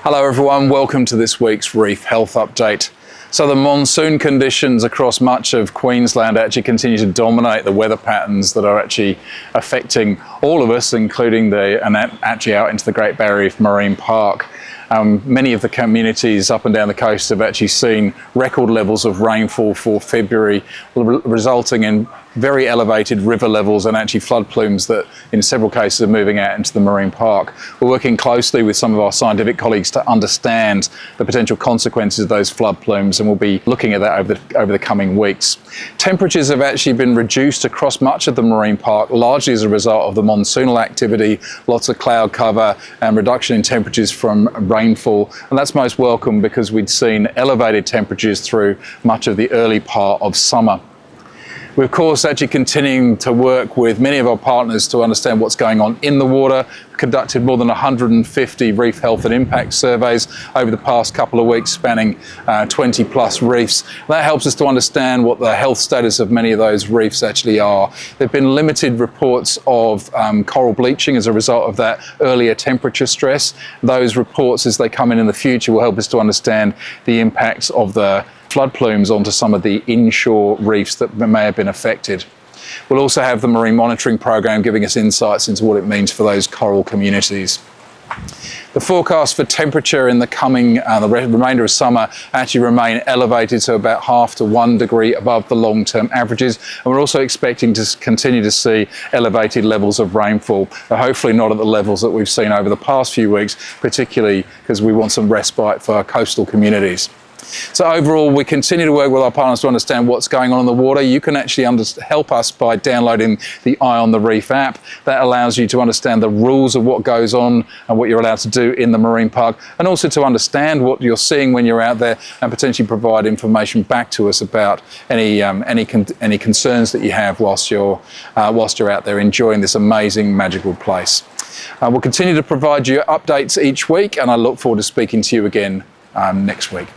Hello everyone, welcome to this week's Reef Health Update. So the monsoon conditions across much of Queensland actually continue to dominate the weather patterns that are actually affecting all of us, including actually out into the Great Barrier Reef Marine Park. Many of the communities up and down the coast have actually seen record levels of rainfall for February, resulting in very elevated river levels and actually flood plumes that in several cases are moving out into the marine park. We're working closely with some of our scientific colleagues to understand the potential consequences of those flood plumes, and we'll be looking at that over the coming weeks. Temperatures have actually been reduced across much of the marine park, largely as a result of the monsoonal activity, lots of cloud cover and reduction in temperatures from rainfall, and that's most welcome because we'd seen elevated temperatures through much of the early part of summer. We're of course actually continuing to work with many of our partners to understand what's going on in the water. We've conducted more than 150 reef health and impact surveys over the past couple of weeks, spanning 20 plus reefs. That helps us to understand what the health status of many of those reefs actually are. There have been limited reports of coral bleaching as a result of that earlier temperature stress. Those reports, as they come in the future, will help us to understand the impacts of the flood plumes onto some of the inshore reefs that may have been affected. We'll also have the marine monitoring program giving us insights into what it means for those coral communities. The forecast for temperature in the coming the remainder of summer actually remain elevated to about 0.5 to 1 degree above the long-term averages, and we're also expecting to continue to see elevated levels of rainfall, hopefully not at the levels that we've seen over the past few weeks, particularly because we want some respite for our coastal communities. So overall, we continue to work with our partners to understand what's going on in the water. You can actually help us by downloading the Eye on the Reef app. That allows you to understand the rules of what goes on and what you're allowed to do in the marine park, and also to understand what you're seeing when you're out there and potentially provide information back to us about any concerns that you have whilst you're out there enjoying this amazing, magical place. We'll continue to provide you updates each week, and I look forward to speaking to you again next week.